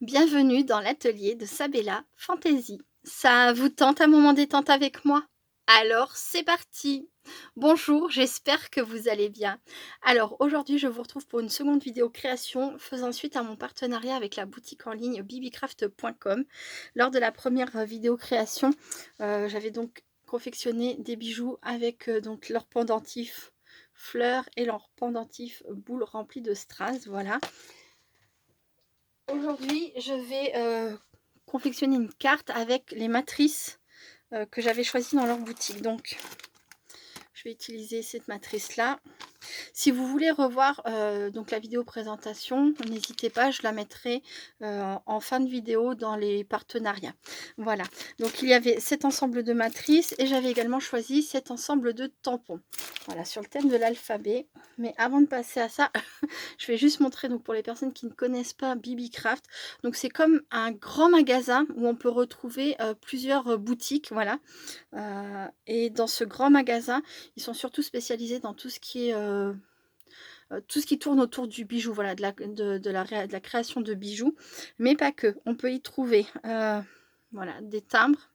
Bienvenue dans l'atelier de Sabella Fantasy. Ça vous tente un moment détente avec moi? Alors c'est parti! Bonjour, j'espère que vous allez bien. Alors aujourd'hui je vous retrouve pour une seconde vidéo création faisant suite à mon partenariat avec la boutique en ligne bibicraft.com. Lors de la première vidéo création, j'avais donc confectionné des bijoux avec donc leur pendentif fleurs et leur pendentif boule rempli de strass, voilà. Aujourd'hui, je vais confectionner une carte avec les matrices que j'avais choisies dans leur boutique. Donc, je vais utiliser cette matrice-là. Si vous voulez revoir donc la vidéo présentation, n'hésitez pas, je la mettrai en fin de vidéo dans les partenariats. Voilà, donc il y avait cet ensemble de matrices et j'avais également choisi cet ensemble de tampons. Voilà, sur le thème de l'alphabet. Mais avant de passer à ça, je vais juste montrer, donc pour les personnes qui ne connaissent pas Bibicraft, donc c'est comme un grand magasin où on peut retrouver plusieurs boutiques, voilà. Et dans ce grand magasin, ils sont surtout spécialisés dans tout ce qui est tout ce qui tourne autour du bijou, voilà, de la création de bijoux, mais pas que. On peut y trouver voilà, des timbres,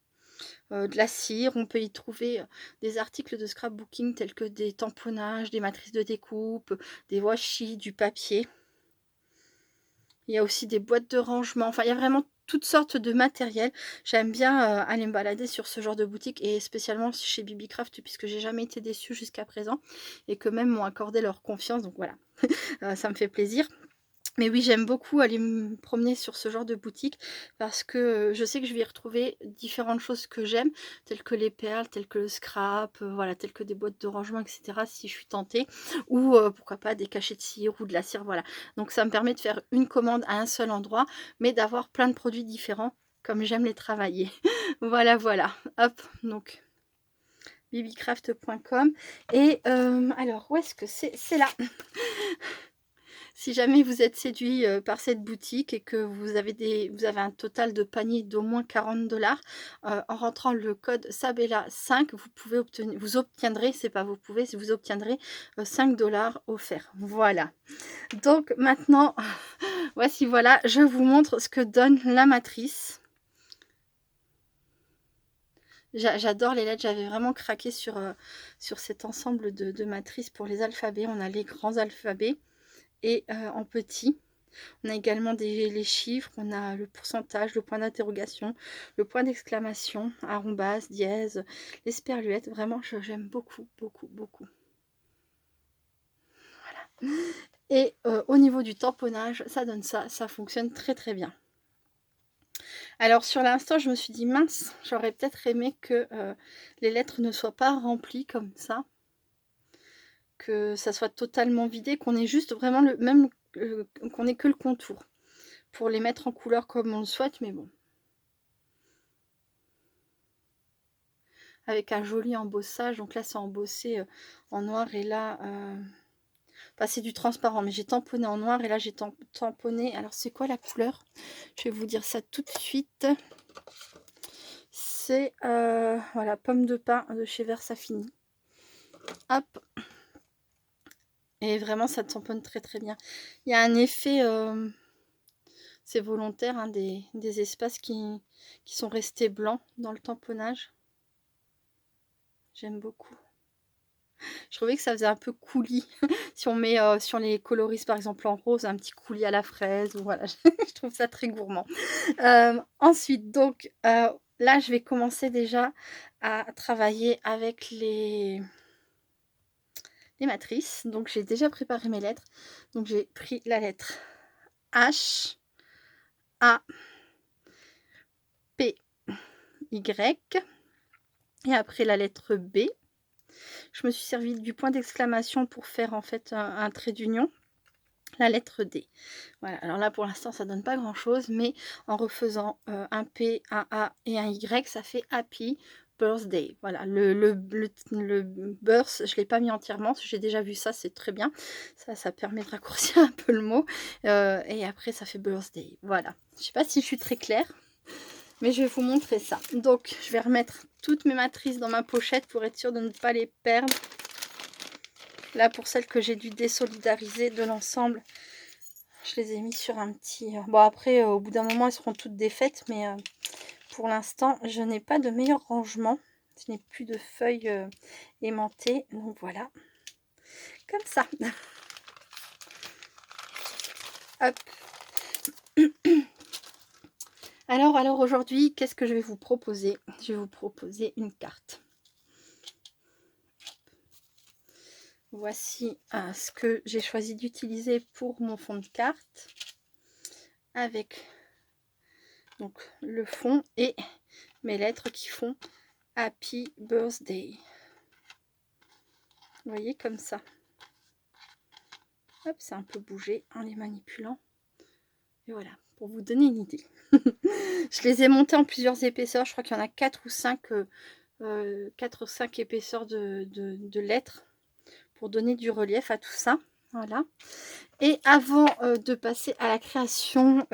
de la cire, on peut y trouver des articles de scrapbooking tels que des tamponnages, des matrices de découpe, des washi, du papier. Il y a aussi des boîtes de rangement, enfin il y a vraiment toutes sortes de matériel. J'aime bien aller me balader sur ce genre de boutique et spécialement chez Bibicraft puisque j'ai jamais été déçue jusqu'à présent et que même m'ont accordé leur confiance, donc voilà, ça me fait plaisir. Mais oui, j'aime beaucoup aller me promener sur ce genre de boutique parce que je sais que je vais y retrouver différentes choses que j'aime, telles que les perles, telles que le scrap, voilà, telles que des boîtes de rangement, etc. si je suis tentée, ou pourquoi pas des cachets de cire ou de la cire, voilà. Donc ça me permet de faire une commande à un seul endroit, mais d'avoir plein de produits différents comme j'aime les travailler. Voilà, voilà. Hop, donc bibicraft.com. Et alors, où est-ce que c'est? C'est là. Si jamais vous êtes séduit par cette boutique et que vous avez un total de panier d'au moins 40 $, en rentrant le code Sabella5, vous obtiendrez, c'est pas vous pouvez, si vous obtiendrez 5 $ offerts. Voilà. Donc maintenant, voici, voilà, je vous montre ce que donne la matrice. J'adore les lettres, j'avais vraiment craqué sur cet ensemble de matrices pour les alphabets. On a les grands alphabets et en petit. On a également les chiffres, on a le pourcentage, le point d'interrogation, le point d'exclamation, arrobas, dièse, les sperluettes. Vraiment, j'aime beaucoup, beaucoup, beaucoup. Voilà. Et au niveau du tamponnage, ça donne ça, ça fonctionne très très bien. Alors sur l'instant, je me suis dit mince, j'aurais peut-être aimé que les lettres ne soient pas remplies comme ça, que ça soit totalement vidé, qu'on ait juste vraiment le même, qu'on ait que le contour pour les mettre en couleur comme on le souhaite, mais bon. Avec un joli embossage, donc là c'est embossé en noir et là enfin, c'est du transparent, mais j'ai tamponné en noir et là j'ai tamponné, alors c'est quoi la couleur? Je vais vous dire ça tout de suite. C'est voilà, pomme de pin de chez Versafini. Hop, et vraiment ça tamponne très très bien. Il y a un effet c'est volontaire, hein, des espaces qui sont restés blancs dans le tamponnage. J'aime beaucoup. Je trouvais que ça faisait un peu coulis. Si on met, si on les colorise par exemple en rose, un petit coulis à la fraise, ou voilà, je trouve ça très gourmand. Ensuite donc, là je vais commencer déjà à travailler avec les matrices. Donc j'ai déjà préparé mes lettres. Donc j'ai pris la lettre H, A, P, Y et après la lettre B. Je me suis servi du point d'exclamation pour faire en fait un trait d'union. La lettre D. Voilà, alors là pour l'instant ça donne pas grand chose, mais en refaisant un P, un A et un Y, ça fait Happy Birthday. Voilà, le birth, je l'ai pas mis entièrement, j'ai déjà vu ça, c'est très bien. Ça permet de raccourcir un peu le mot. Et après ça fait birthday. Voilà. Je sais pas si je suis très claire, mais je vais vous montrer ça. Donc je vais remettre toutes mes matrices dans ma pochette pour être sûre de ne pas les perdre. Là pour celles que j'ai dû désolidariser de l'ensemble, Je les ai mis sur un petit... Bon, après, au bout d'un moment, elles seront toutes défaites, mais pour l'instant, je n'ai pas de meilleur rangement. Je n'ai plus de feuilles aimantées, donc voilà. Comme ça. Hop. Alors aujourd'hui, qu'est-ce que je vais vous proposer? Je vais vous proposer une carte. Voici ce que j'ai choisi d'utiliser pour mon fond de carte. Avec donc le fond et mes lettres qui font Happy Birthday. Vous voyez, comme ça. Hop, c'est un peu bougé en les manipulant. Et voilà, pour vous donner une idée. Je les ai montés en plusieurs épaisseurs. Je crois qu'il y en a 4 ou 5, 4 ou 5 épaisseurs de lettres pour donner du relief à tout ça. Voilà. Et avant de passer à la création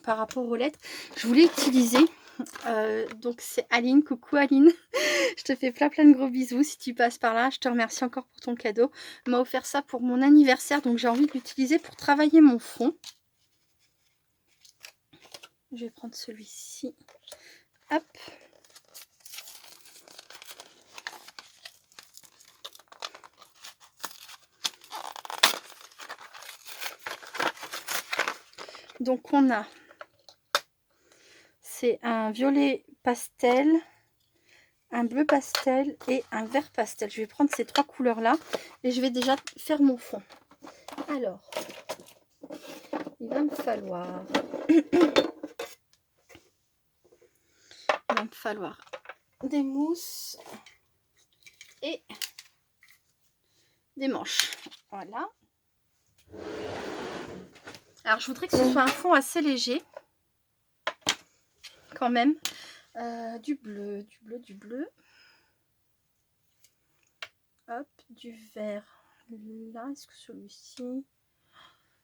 par rapport aux lettres, je voulais utiliser... donc c'est Aline, coucou Aline, je te fais plein de gros bisous si tu passes par là, je te remercie encore pour ton cadeau. Elle m'a offert ça pour mon anniversaire, donc j'ai envie de l'utiliser pour travailler mon fond. Je vais prendre celui-ci, hop. Donc on a, c'est un violet pastel, un bleu pastel et un vert pastel. Je vais prendre ces 3 couleurs là et je vais déjà faire mon fond. Alors, il va me falloir des mousses et des manches. Voilà. Alors je voudrais que ce soit un fond assez léger quand même. Du bleu, du bleu. Hop, du vert là. Est-ce que celui-ci...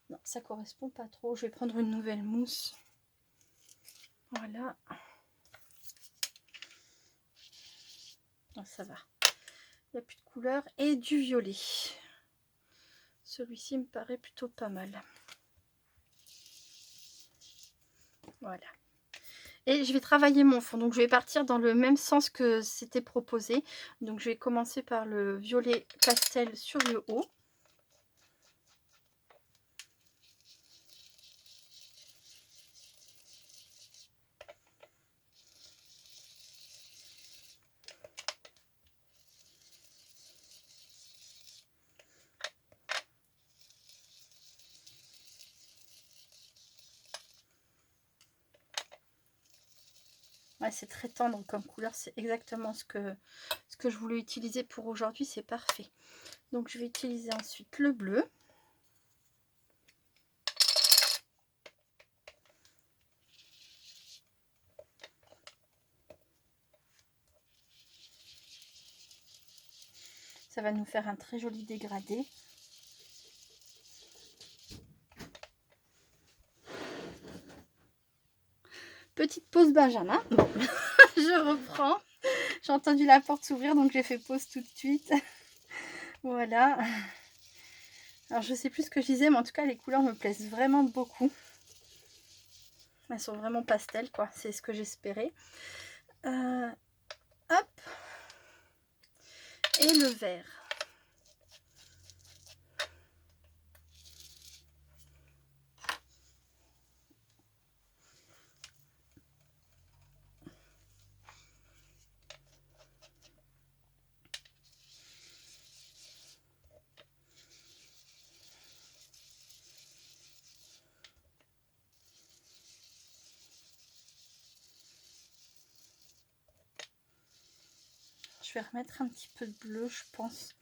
Non, ça correspond pas trop. Je vais prendre une nouvelle mousse. Voilà. Ah, ça va. Il n'y a plus de couleur. Et du violet. Celui-ci me paraît plutôt pas mal. Voilà. Et je vais travailler mon fond. Donc je vais partir dans le même sens que c'était proposé. Donc je vais commencer par le violet pastel sur le haut. Ouais, c'est très tendre comme couleur, c'est exactement ce que je voulais utiliser pour aujourd'hui, c'est parfait. Donc je vais utiliser ensuite le bleu. Ça va nous faire un très joli dégradé. Petite pause Benjamin. Bon, je reprends. J'ai entendu la porte s'ouvrir, donc j'ai fait pause tout de suite. Voilà. Alors je sais plus ce que je disais, mais en tout cas les couleurs me plaisent vraiment beaucoup. Elles sont vraiment pastel, quoi. C'est ce que j'espérais. Hop. Et le vert. Je vais remettre un petit peu de bleu, je pense.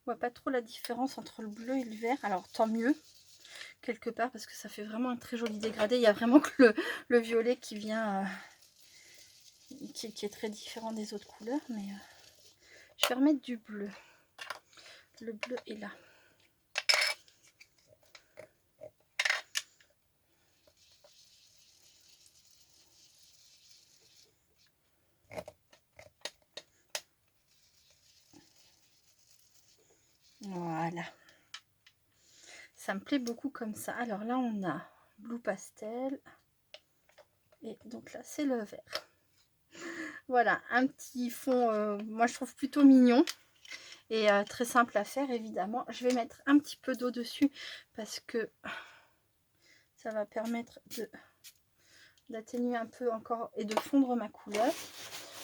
On voit pas trop la différence entre le bleu et le vert. Alors tant mieux, quelque part, parce que ça fait vraiment un très joli dégradé. Il y a vraiment que le violet qui vient, qui est très différent des autres couleurs. Mais je vais remettre du bleu. Le bleu est là. Voilà. ça me plaît beaucoup comme ça. Alors là, on a Blue Pastel. Et donc là, c'est le vert. Voilà, un petit fond, moi je trouve plutôt mignon. Et très simple à faire, évidemment. Je vais mettre un petit peu d'eau dessus parce que ça va permettre d'atténuer un peu encore et de fondre ma couleur.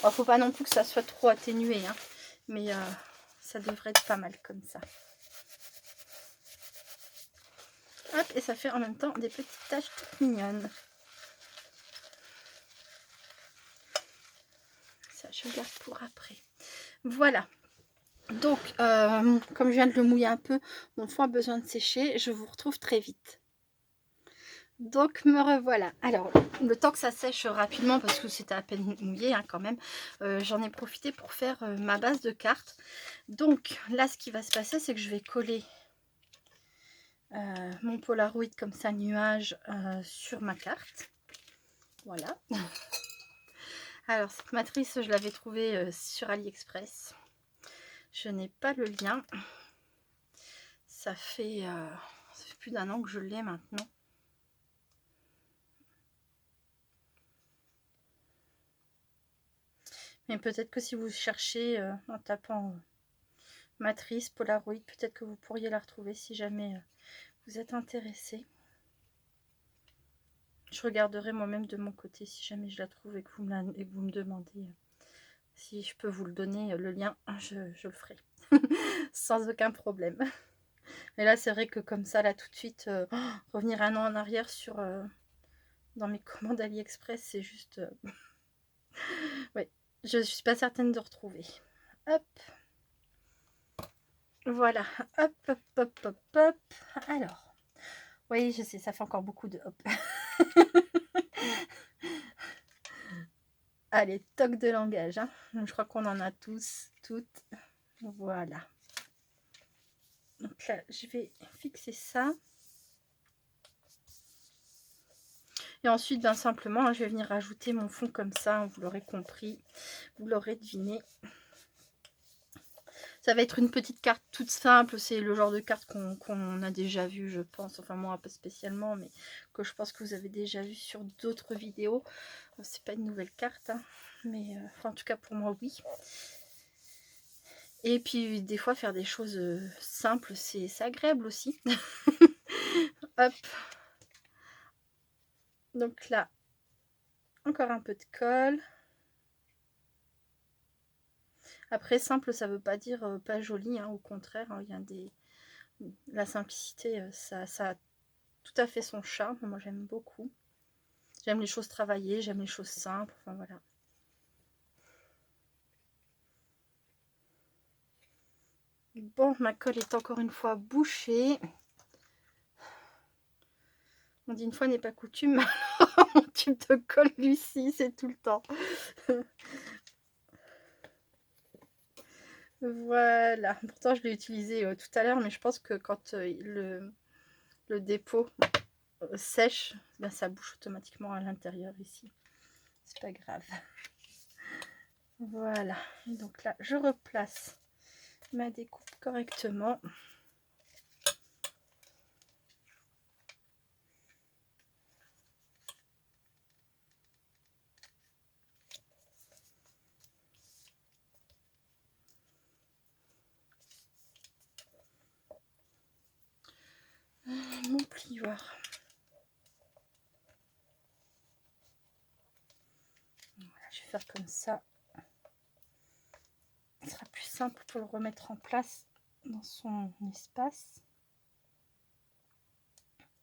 Il ne faut pas non plus que ça soit trop atténué, hein, mais ça devrait être pas mal comme ça. Hop, et ça fait en même temps des petites taches toutes mignonnes. Ça, je garde pour après. Voilà. Donc, comme je viens de le mouiller un peu, mon fond a besoin de sécher. Je vous retrouve très vite. Donc, me revoilà. Alors, le temps que ça sèche rapidement, parce que c'était à peine mouillé hein, quand même, j'en ai profité pour faire ma base de cartes. Donc, là, ce qui va se passer, c'est que je vais coller mon Polaroid comme ça, nuage, sur ma carte. Voilà. Alors, cette matrice, je l'avais trouvée sur AliExpress. Je n'ai pas le lien. Ça fait plus d'1 an que je l'ai maintenant. Mais peut-être que si vous cherchez en tapant matrice, Polaroid, peut-être que vous pourriez la retrouver si jamais vous êtes intéressé. Je regarderai moi-même de mon côté si jamais je la trouve et que vous me demandez si je peux vous le donner, le lien, je le ferai. Sans aucun problème. Mais là, c'est vrai que comme ça, là, tout de suite, revenir 1 an en arrière sur dans mes commandes AliExpress, c'est juste... oui, je suis pas certaine de retrouver. Hop. Voilà. Hop, hop, hop, hop, hop. Alors. Oui, je sais, ça fait encore beaucoup de hop. Allez, toc de langage. Hein. Je crois qu'on en a tous, toutes. Voilà. Donc là, je vais fixer ça. Et ensuite, ben, simplement, je vais venir rajouter mon fond comme ça. Vous l'aurez compris, vous l'aurez deviné. Ça va être une petite carte toute simple. C'est le genre de carte qu'on a déjà vu, je pense. Enfin, moi, pas spécialement, mais que je pense que vous avez déjà vu sur d'autres vidéos. C'est pas une nouvelle carte, hein, mais enfin, en tout cas, pour moi, oui. Et puis, des fois, faire des choses simples, c'est agréable aussi. Hop. Donc là, encore un peu de colle. Après, simple, ça veut pas dire pas joli, hein, au contraire, hein, il y a la simplicité, ça a tout à fait son charme. Moi, j'aime beaucoup. J'aime les choses travaillées, j'aime les choses simples, enfin voilà. Bon, ma colle est encore une fois bouchée. On dit une fois n'est pas coutume, mon tube de colle, Lucie, c'est tout le temps. Voilà, pourtant je l'ai utilisé tout à l'heure, mais je pense que quand le dépôt sèche, ben, ça bouche automatiquement à l'intérieur ici. C'est pas grave. Voilà, et donc là je replace ma découpe correctement. Mon plioir. Voilà, je vais faire comme ça. Ce sera plus simple pour le remettre en place dans son espace.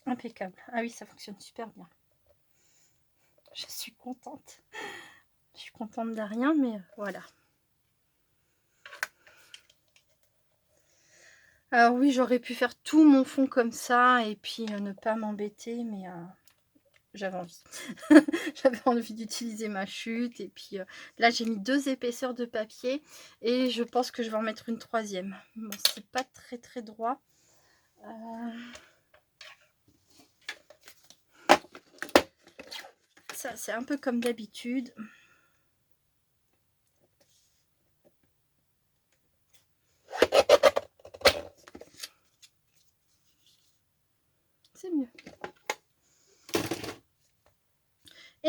Impeccable. Ah oui, ça fonctionne super bien. Je suis contente. Je suis contente de rien, mais voilà. Alors oui, j'aurais pu faire tout mon fond comme ça et puis ne pas m'embêter, mais j'avais envie. J'avais envie d'utiliser ma chute. Et puis là, j'ai mis 2 épaisseurs de papier et je pense que je vais en mettre une 3e. Bon, c'est pas très très droit. Ça, c'est un peu comme d'habitude.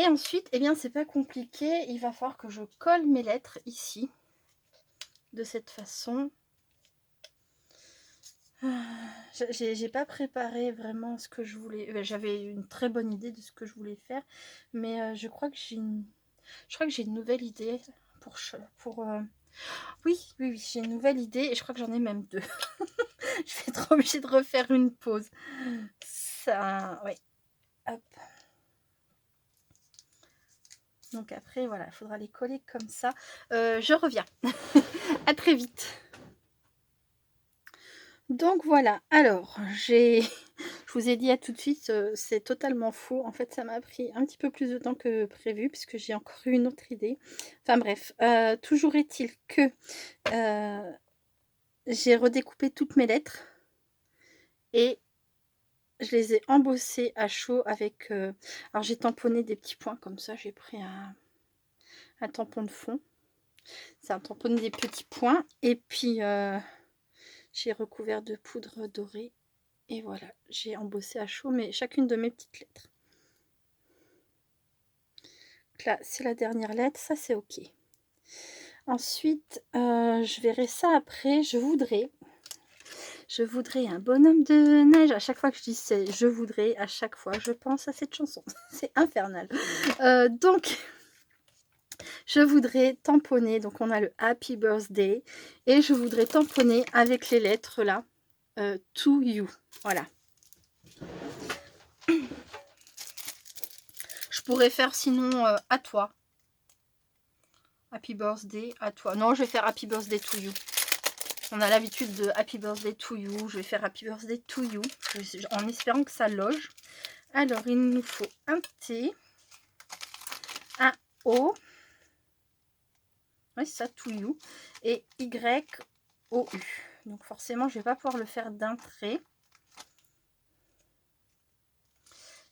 Et ensuite, eh bien, c'est pas compliqué. Il va falloir que je colle mes lettres ici. De cette façon. J'ai pas préparé vraiment ce que je voulais. J'avais une très bonne idée de ce que je voulais faire. Mais je crois que j'ai une nouvelle idée oui, j'ai une nouvelle idée et je crois que j'en ai même deux. Je vais être obligée de refaire une pause. Ça, ouais. Hop. Donc après, voilà, il faudra les coller comme ça. Je reviens. À très vite. Donc voilà, alors je vous ai dit à tout de suite, c'est totalement faux. En fait, ça m'a pris un petit peu plus de temps que prévu puisque j'ai encore eu une autre idée. Enfin bref, toujours est-il que j'ai redécoupé toutes mes lettres et je les ai embossées à chaud avec... alors j'ai tamponné des petits points comme ça, j'ai pris un tampon de fond. Ça a tamponné des petits points et puis j'ai recouvert de poudre dorée. Et voilà, j'ai embossé à chaud mais chacune de mes petites lettres. Donc là, c'est la dernière lettre, ça c'est ok. Ensuite, je verrai ça après. Je voudrais un bonhomme de neige. À chaque fois que je dis c'est je voudrais, à chaque fois je pense à cette chanson. C'est infernal. Donc, je voudrais tamponner. Donc, on a le Happy Birthday. Et je voudrais tamponner avec les lettres là. To you. Voilà. Je pourrais faire sinon à toi. Happy Birthday à toi. Non, je vais faire Happy Birthday to you. On a l'habitude de Happy Birthday to you. Je vais faire Happy Birthday to you. En espérant que ça loge. Alors, il nous faut un T. Un O. Oui, c'est ça, to you. Et Y, O, U. Donc, forcément, je ne vais pas pouvoir le faire d'un trait.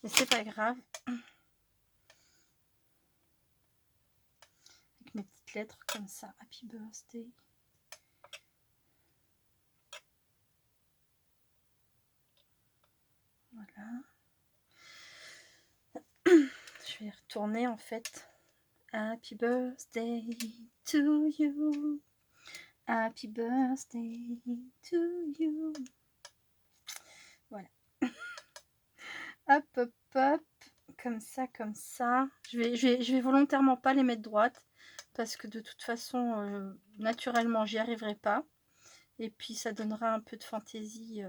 Mais c'est pas grave. Avec mes petites lettres comme ça. Happy Birthday. Voilà. Je vais retourner en fait. Happy birthday to you. Happy birthday to you. Voilà. Hop, hop, hop. Comme ça, comme ça. Je vais volontairement pas les mettre droites. Parce que de toute façon, naturellement, j'y arriverai pas. Et puis, ça donnera un peu de fantaisie.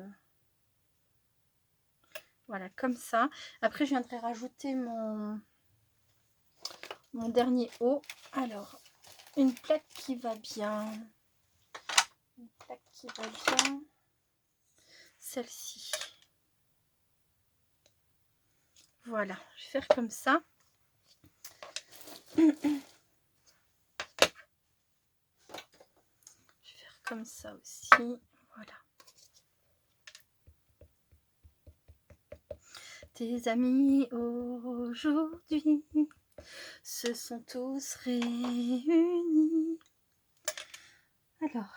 Voilà, comme ça. Après, je viendrai rajouter mon dernier haut. Alors, une plaque qui va bien. Une plaque qui va bien. Celle-ci. Voilà, je vais faire comme ça. Je vais faire comme ça aussi. Voilà. Tes amis aujourd'hui se sont tous réunis. Alors.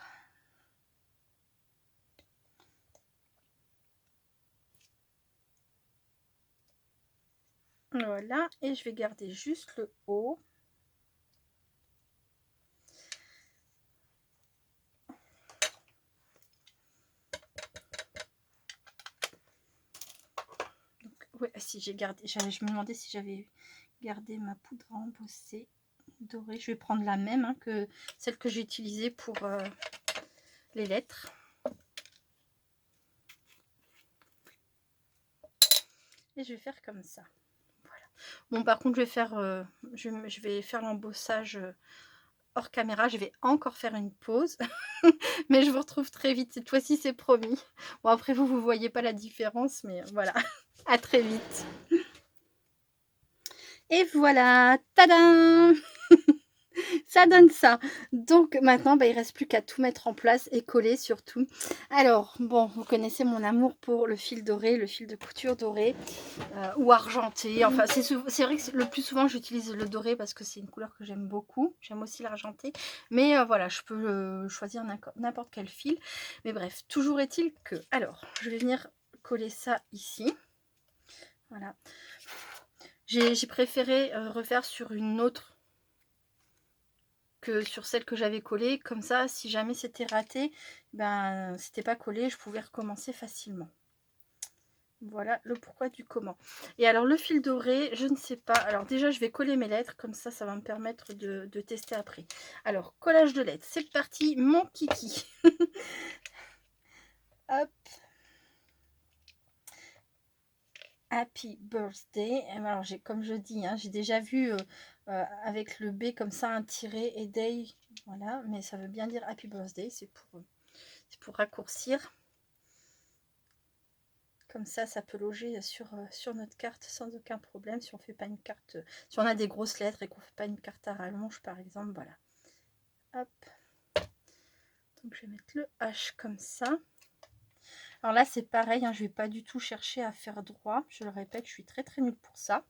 Voilà, et je vais garder juste le haut. Donc, ouais, si j'ai gardé, je me demandais si j'avais gardé ma poudre à embosser dorée. Je vais prendre la même hein, que celle que j'ai utilisée pour les lettres. Et je vais faire comme ça. Voilà. Bon, par contre, je vais faire l'embossage hors caméra. Je vais encore faire une pause. Mais je vous retrouve très vite. Cette fois-ci, c'est promis. Bon, après, vous ne voyez pas la différence. Mais voilà. À très vite. Et voilà. Tadam! Ça donne ça. Donc maintenant, il ne reste plus qu'à tout mettre en place et coller surtout. Alors, bon, vous connaissez mon amour pour le fil doré, le fil de couture doré ou argenté. Enfin, c'est vrai que le plus souvent, j'utilise le doré parce que c'est une couleur que j'aime beaucoup. J'aime aussi l'argenté. Mais voilà, je peux choisir n'importe quel fil. Mais bref, toujours est-il que... Alors, je vais venir coller ça ici. Voilà. J'ai préféré refaire sur une autre que sur celle que j'avais collée. Comme ça, si jamais c'était raté, ben c'était pas collé, je pouvais recommencer facilement. Voilà le pourquoi du comment. Et alors le fil doré, je ne sais pas. Alors déjà, je vais coller mes lettres, comme ça va me permettre de tester après. Alors, collage de lettres, c'est parti, mon kiki. Hop. Happy birthday. Alors, comme je dis, hein, j'ai déjà vu avec le B comme ça, un tiret et day. Voilà, mais ça veut bien dire happy birthday, c'est pour raccourcir. Comme ça peut loger sur notre carte sans aucun problème. Si on fait pas une carte, si on a des grosses lettres et qu'on fait pas une carte à rallonge, par exemple, voilà. Hop. Donc je vais mettre le H comme ça. Alors là, c'est pareil, hein, je vais pas du tout chercher à faire droit. Je le répète, je suis très nulle pour ça.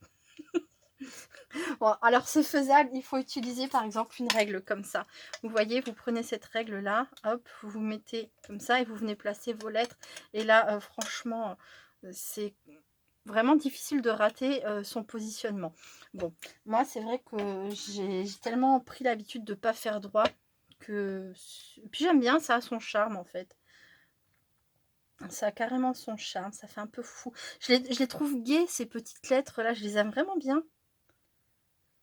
Bon, alors c'est faisable, il faut utiliser par exemple une règle comme ça. Vous voyez, vous prenez cette règle là, hop, vous vous mettez comme ça et vous venez placer vos lettres. Et là, franchement, c'est vraiment difficile de rater son positionnement. Bon, moi c'est vrai que j'ai tellement pris l'habitude de ne pas faire droit que... Puis j'aime bien, ça a son charme en fait. Ça a carrément son charme, ça fait un peu fou. Je les trouve gaies ces petites lettres là, je les aime vraiment bien.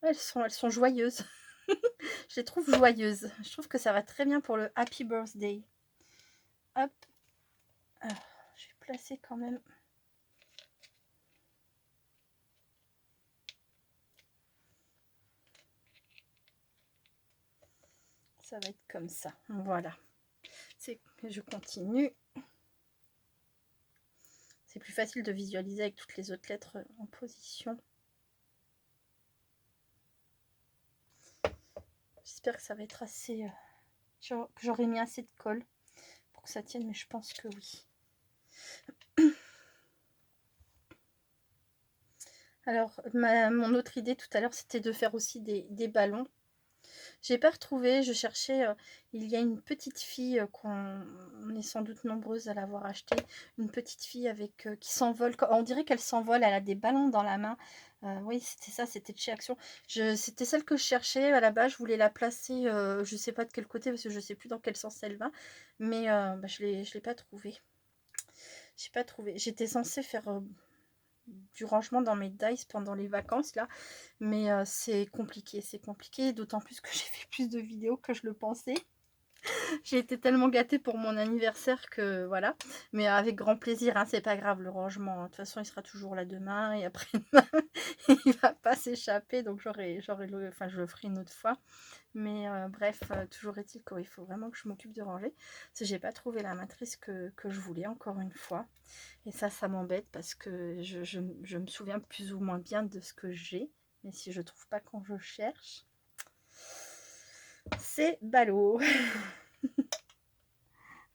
Elles sont joyeuses. Je les trouve joyeuses. Je trouve que ça va très bien pour le Happy Birthday. Hop. Alors, je vais placer quand même. Ça va être comme ça. Voilà. Je continue. C'est plus facile de visualiser avec toutes les autres lettres en position. J'espère que ça va être assez... que j'aurai mis assez de colle pour que ça tienne, mais je pense que oui. Alors, mon autre idée tout à l'heure, c'était de faire aussi des ballons. J'ai pas retrouvé, je cherchais, il y a une petite fille qu'on est sans doute nombreuses à l'avoir achetée, une petite fille avec qui s'envole, on dirait qu'elle s'envole, elle a des ballons dans la main. Oui, c'était ça, c'était de chez Action. C'était celle que je cherchais à la base, je voulais la placer, je sais pas de quel côté parce que je sais plus dans quel sens elle va, mais bah, je l'ai pas trouvée. J'ai pas trouvé. J'étais censée faire du rangement dans mes dice pendant les vacances là, mais c'est compliqué, d'autant plus que j'ai fait plus de vidéos que je le pensais. J'ai été tellement gâtée pour mon anniversaire que voilà, mais avec grand plaisir, hein, c'est pas grave le rangement, de toute façon il sera toujours là demain et après-demain il va pas s'échapper, donc je le ferai une autre fois, mais bref, toujours est-il qu'il faut vraiment que je m'occupe de ranger, parce que j'ai pas trouvé la matrice que je voulais encore une fois, et ça m'embête parce que je me souviens plus ou moins bien de ce que j'ai, mais si je trouve pas quand je cherche, c'est ballot.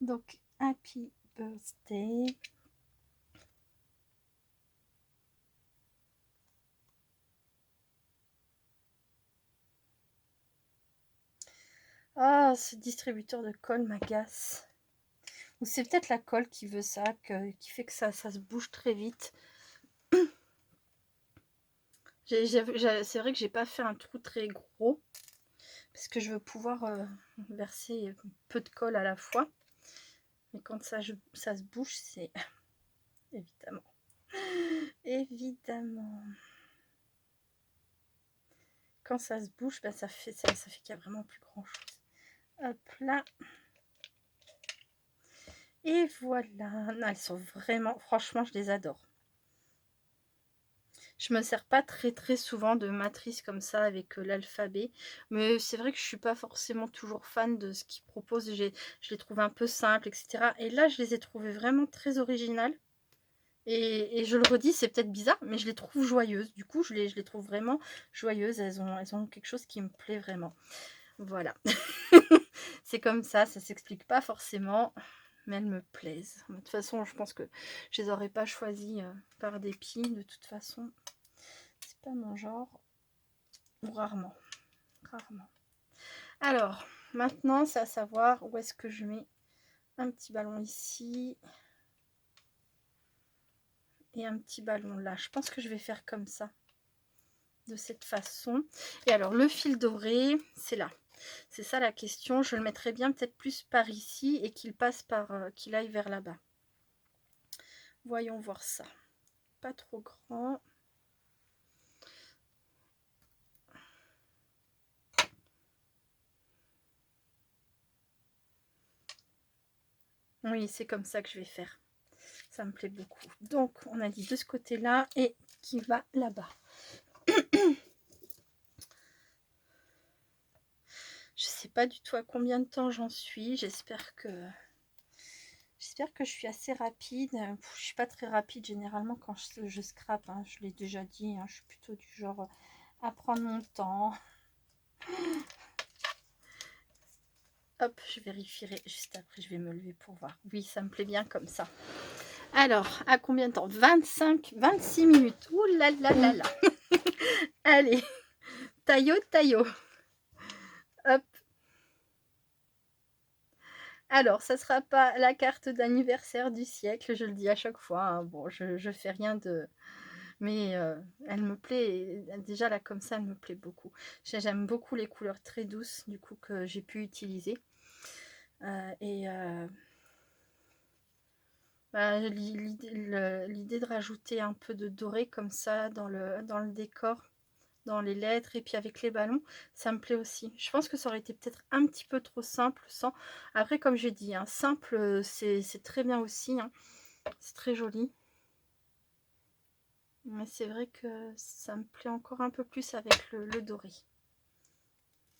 Donc, happy birthday. Ah, ce distributeur de colle m'agace. Ou c'est peut-être la colle qui veut ça, qui fait que ça se bouge très vite. C'est vrai que j'ai pas fait un trou très gros parce que je veux pouvoir verser peu de colle à la fois. Mais quand ça se bouge, c'est évidemment. Évidemment. Quand ça se bouge, bah, ça fait qu'il y a vraiment plus grand chose. Hop là. Et voilà. Non, elles sont vraiment, franchement, je les adore. Je me sers pas très souvent de matrices comme ça avec l'alphabet, mais c'est vrai que je suis pas forcément toujours fan de ce qu'ils proposent. Je les trouve un peu simples, etc. Et là, je les ai trouvées vraiment très originales. Et je le redis, c'est peut-être bizarre, mais je les trouve joyeuses. Du coup, je les trouve vraiment joyeuses. Elles ont quelque chose qui me plaît vraiment. Voilà. C'est comme ça s'explique pas forcément, mais elles me plaisent. De toute façon, je pense que je les aurais pas choisies par dépit, de toute façon. C'est pas mon genre, ou rarement. Alors, maintenant, c'est à savoir où est-ce que je mets un petit ballon ici et un petit ballon là. Je pense que je vais faire comme ça. de cette façon. Et alors le fil doré, c'est là. C'est ça la question. Je le mettrais bien peut-être plus par ici et qu'il passe par, qu'il aille vers là-bas. Voyons voir ça. Pas trop grand. Oui, c'est comme ça que je vais faire. Ça me plaît beaucoup. Donc, on a dit de ce côté-là et qui va là-bas. Je sais pas du tout à combien de temps j'en suis. J'espère que je suis assez rapide. Je suis pas très rapide généralement quand je scrape. Hein. Je l'ai déjà dit. Hein. Je suis plutôt du genre à prendre mon temps. Hop, je vérifierai juste après. Je vais me lever pour voir. Oui, ça me plaît bien comme ça. Alors, à combien de temps? 26 minutes. Ouh là là là là. Allez, taillot, taillot. Hop. Alors, ça sera pas la carte d'anniversaire du siècle, je le dis à chaque fois. Hein. Bon, je fais rien de... Mais elle me plaît. Déjà, là, comme ça, elle me plaît beaucoup. J'aime beaucoup les couleurs très douces, du coup, que j'ai pu utiliser. Bah, l'idée de rajouter un peu de doré comme ça dans le décor, dans les lettres et puis avec les ballons, ça me plaît aussi. Je pense que ça aurait été peut-être un petit peu trop simple sans. Après, comme j'ai dit, hein, simple, c'est très bien aussi. Hein. C'est très joli. Mais c'est vrai que ça me plaît encore un peu plus avec le doré.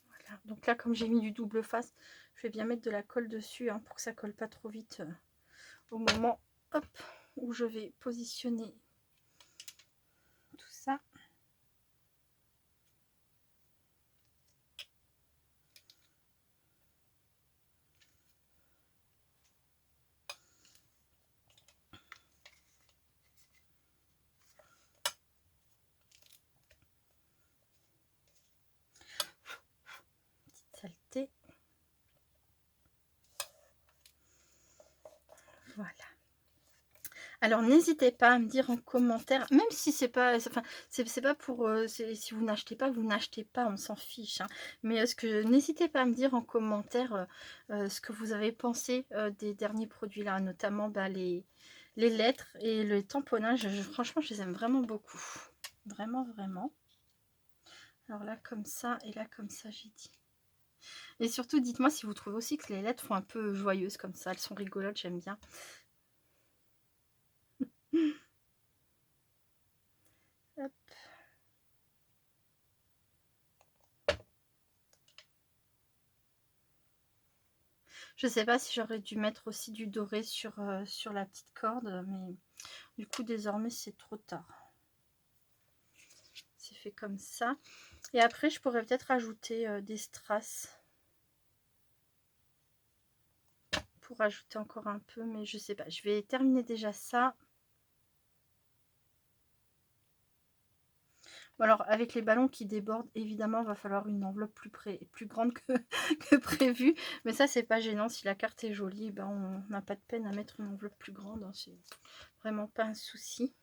Voilà. Donc là, comme j'ai mis du double face, je vais bien mettre de la colle dessus hein, pour que ça colle pas trop vite au moment hop, où je vais positionner tout ça. Saleté. Voilà. Alors n'hésitez pas à me dire en commentaire, même si c'est pas, enfin c'est pas pour, si vous n'achetez pas, vous n'achetez pas, on s'en fiche. Hein. Mais n'hésitez pas à me dire en commentaire ce que vous avez pensé des derniers produits là, notamment bah, les lettres et le tamponnage. Franchement, je les aime vraiment beaucoup, vraiment vraiment. Alors là comme ça et là comme ça, j'ai dit. Et surtout, dites-moi si vous trouvez aussi que les lettres font un peu joyeuses comme ça. Elles sont rigolotes, j'aime bien. Hop. Je sais pas si j'aurais dû mettre aussi du doré sur la petite corde, mais du coup, désormais, c'est trop tard. C'est fait comme ça. Et après, je pourrais peut-être ajouter des strass. Pour ajouter encore un peu, mais je sais pas. Je vais terminer déjà ça. Bon, alors, avec les ballons qui débordent, évidemment, il va falloir une enveloppe plus grande que prévu. Mais ça, c'est pas gênant. Si la carte est jolie, ben, on n'a pas de peine à mettre une enveloppe plus grande. Hein. C'est vraiment pas un souci.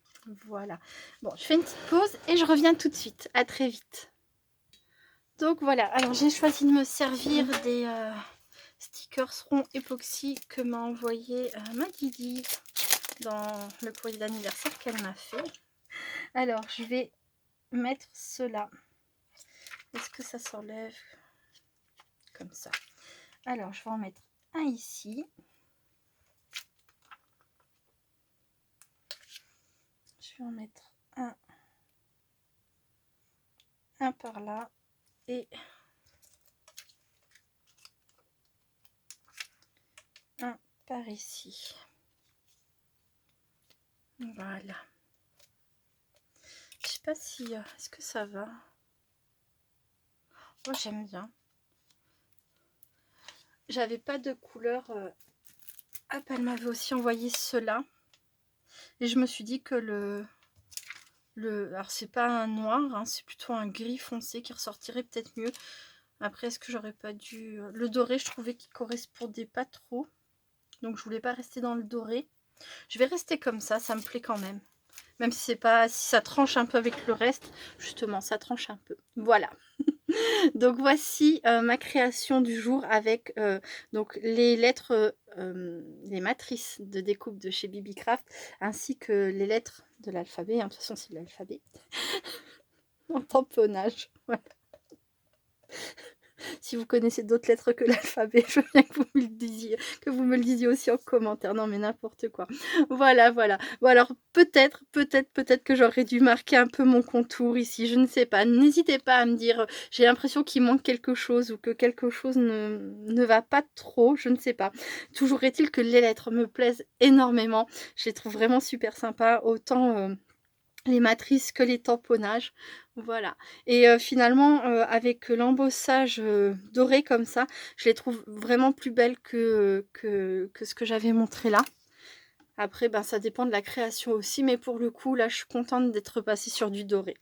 Voilà. Bon, je fais une petite pause et je reviens tout de suite. À très vite. Donc voilà. Alors, j'ai choisi de me servir des stickers rond époxy que m'a envoyé ma Didi dans le courrier d'anniversaire qu'elle m'a fait. Alors, je vais mettre cela. Est-ce que ça s'enlève comme ça? Alors, je vais en mettre un ici. Je vais en mettre un par là et un par ici. Voilà. Je sais pas si... est-ce que ça va? Moi, j'aime bien. J'avais pas de couleur. Hop, elle m'avait aussi envoyé cela. Et je me suis dit que alors, c'est pas un noir, hein, c'est plutôt un gris foncé qui ressortirait peut-être mieux. Après, est-ce que j'aurais pas dû... Le doré, je trouvais qu'il correspondait pas trop. Donc, je voulais pas rester dans le doré. Je vais rester comme ça me plaît quand même. Même si c'est pas, si ça tranche un peu avec le reste, justement, ça tranche un peu. Voilà. Donc voici ma création du jour avec donc les lettres, les matrices de découpe de chez Bibicraft, ainsi que les lettres de l'alphabet, hein, de toute façon c'est l'alphabet, en tamponnage. Voilà. Si vous connaissez d'autres lettres que l'alphabet, je veux bien que vous me le disiez, aussi en commentaire. Non mais n'importe quoi. Voilà, voilà. Bon alors peut-être que j'aurais dû marquer un peu mon contour ici, je ne sais pas. N'hésitez pas à me dire, j'ai l'impression qu'il manque quelque chose ou que quelque chose ne va pas trop, je ne sais pas. Toujours est-il que les lettres me plaisent énormément. Je les trouve vraiment super sympas, autant les matrices que les tamponnages, voilà. Et finalement, avec l'embossage doré comme ça, je les trouve vraiment plus belles que ce que j'avais montré là. Après, ben, ça dépend de la création aussi, mais pour le coup, là, je suis contente d'être passée sur du doré.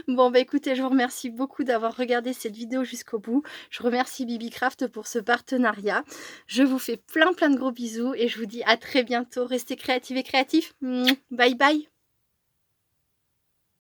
Bon, bah écoutez, je vous remercie beaucoup d'avoir regardé cette vidéo jusqu'au bout. Je remercie Bibicraft pour ce partenariat. Je vous fais plein de gros bisous et je vous dis à très bientôt. Restez créatifs et créatifs. Bye bye.